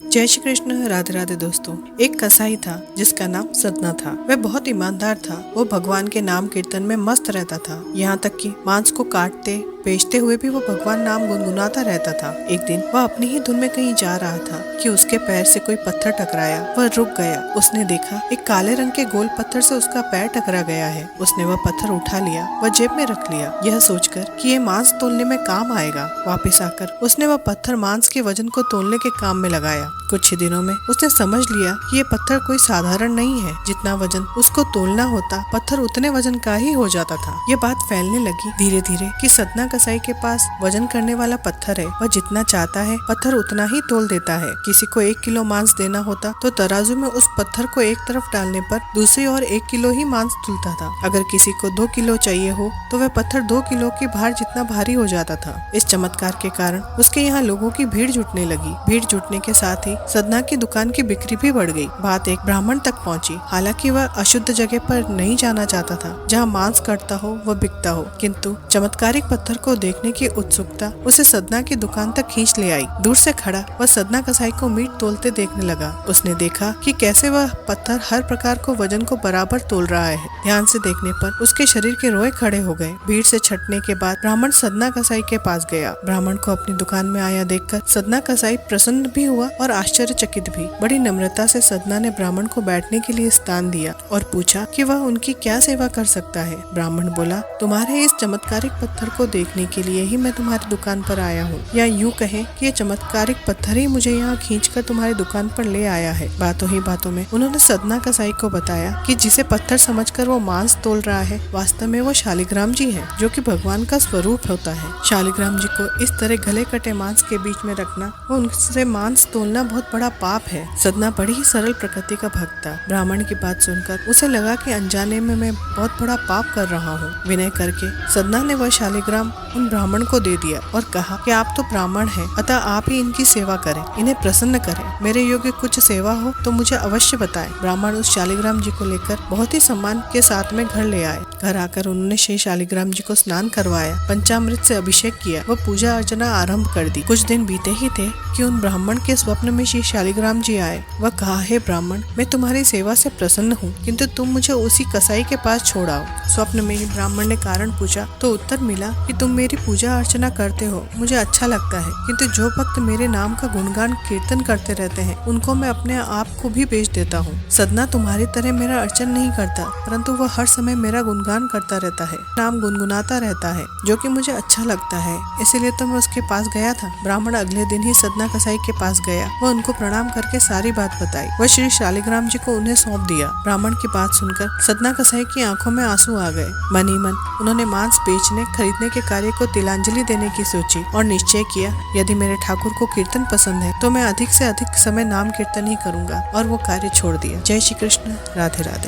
जय श्री कृष्ण। राधे राधे दोस्तों। एक कसाई था जिसका नाम सदना था। वह बहुत ईमानदार था। वो भगवान के नाम कीर्तन में मस्त रहता था। यहाँ तक कि मांस को काटते बेचते हुए भी वो भगवान नाम गुनगुनाता रहता था। एक दिन वह अपनी ही धुन में कहीं जा रहा था कि उसके पैर से कोई पत्थर टकराया। वह रुक गया। उसने देखा एक काले रंग के गोल पत्थर से उसका पैर टकरा गया है। उसने वह पत्थर उठा लिया, वह जेब में रख लिया, यह सोचकर कि ये मांस तोलने में काम आएगा। वापस आकर उसने वह पत्थर मांस के वजन को तोलने के काम में लगाया। कुछ ही दिनों में उसने समझ लिया कि ये पत्थर कोई साधारण नहीं है। जितना वजन उसको तोलना होता, पत्थर उतने वजन का ही हो जाता था। ये बात फैलने लगी धीरे धीरे कि सदना कसाई के पास वजन करने वाला पत्थर है। वह जितना चाहता है पत्थर उतना ही तोल देता है। किसी को 1 किलो मांस देना होता तो तराजू में उस पत्थर को एक तरफ डालने पर दूसरी ओर 1 किलो ही मांस तुलता था। अगर किसी को 2 किलो चाहिए हो तो वह पत्थर 2 किलो की भार जितना भारी हो जाता था। इस चमत्कार के कारण उसके यहाँ लोगों की भीड़ जुटने लगी। भीड़ जुटने के साथ ही सदना की दुकान की बिक्री भी बढ़ गई। बात एक ब्राह्मण तक पहुंची। हालांकि वह अशुद्ध जगह पर नहीं जाना चाहता था जहां मांस कटता हो व बिकता हो, किंतु चमत्कारिक पत्थर को देखने की उत्सुकता उसे सदना की दुकान तक खींच ले आई। दूर से खड़ा वह सदना कसाई को मीट तोलते देखने लगा। उसने देखा कि कैसे वह पत्थर हर प्रकार को वजन को बराबर तोल रहा है। ध्यान से देखने पर उसके शरीर के रोए खड़े हो गए। भीड़ से छटने के बाद ब्राह्मण सदना कसाई के पास गया। ब्राह्मण को अपनी दुकान में आया देखकर सदना कसाई प्रसन्न भी हुआ और आश्चर्यचकित भी। बड़ी नम्रता से सदना ने ब्राह्मण को बैठने के लिए स्थान दिया और पूछा कि वह उनकी क्या सेवा कर सकता है। ब्राह्मण बोला, तुम्हारे इस चमत्कारिक पत्थर को देखने के लिए ही मैं तुम्हारी दुकान पर आया हूँ, या यूँ कहें कि ये चमत्कारिक पत्थर ही मुझे यहाँ खींचकर तुम्हारी दुकान पर ले आया है। बातों ही बातों में उन्होंने सदना कसाई को बताया कि जिसे पत्थर समझकर वो मांस तोल रहा है, वास्तव में वो शालिग्राम जी है, जो कि भगवान का स्वरूप होता है। शालिग्राम जी को इस तरह गले कटे मांस के बीच में रखना व उनसे मांस तोलना बहुत बड़ा पाप है। सदना बड़ी ही सरल प्रकृति का भक्त था। ब्राह्मण की बात सुनकर उसे लगा कि अनजाने में मैं बहुत बड़ा पाप कर रहा हूँ। विनय करके सदना ने वह शालिग्राम उन ब्राह्मण को दे दिया और कहा कि आप तो ब्राह्मण हैं, अतः आप ही इनकी सेवा करें, इन्हें प्रसन्न करें। मेरे योग्य कुछ सेवा हो तो मुझे अवश्य बताएं। ब्राह्मण उस शालिग्राम जी को लेकर बहुत ही सम्मान के साथ में घर ले आए। घर आकर उन्होंने श्री शालिग्राम जी को स्नान करवाया, पंचामृत से अभिषेक किया व पूजा अर्चना आरंभ कर दी। कुछ दिन बीते ही थे कि उन ब्राह्मण के स्वप्न में श्री शालिग्राम जी आए। वह कहा, हे ब्राह्मण, मैं तुम्हारी सेवा से प्रसन्न हूँ, किंतु तुम मुझे उसी कसाई के पास छोड़ाओ। स्वप्न में ही ब्राह्मण ने कारण पूछा तो उत्तर मिला कि तुम मेरी पूजा अर्चना करते हो, मुझे अच्छा लगता है, किंतु जो भक्त मेरे नाम का गुणगान कीर्तन करते रहते हैं उनको मैं अपने आप को भी बेच देता हूँ। सदना तुम्हारी तरह मेरा अर्चन नहीं करता, परंतु वह हर समय मेरा गुणगान करता रहता है, नाम गुनगुनाता रहता है, जो कि मुझे अच्छा लगता है, इसीलिए तो मैं उसके पास गया था। ब्राह्मण अगले दिन ही सदना कसाई के पास गया। वह उनको प्रणाम करके सारी बात बताई। वह श्री शालिग्राम जी को उन्हें सौंप दिया। ब्राह्मण की बात सुनकर सदना कसाई की आंखों में आंसू आ गए। मन ही मन उन्होंने मांस बेचने खरीदने के कार्य को तिलांजलि देने की सोची और निश्चय किया, यदि मेरे ठाकुर को कीर्तन पसंद है तो मैं अधिक से अधिक समय नाम कीर्तन ही करूंगा, और वो कार्य छोड़ दिया। जय श्री कृष्ण। राधे राधे।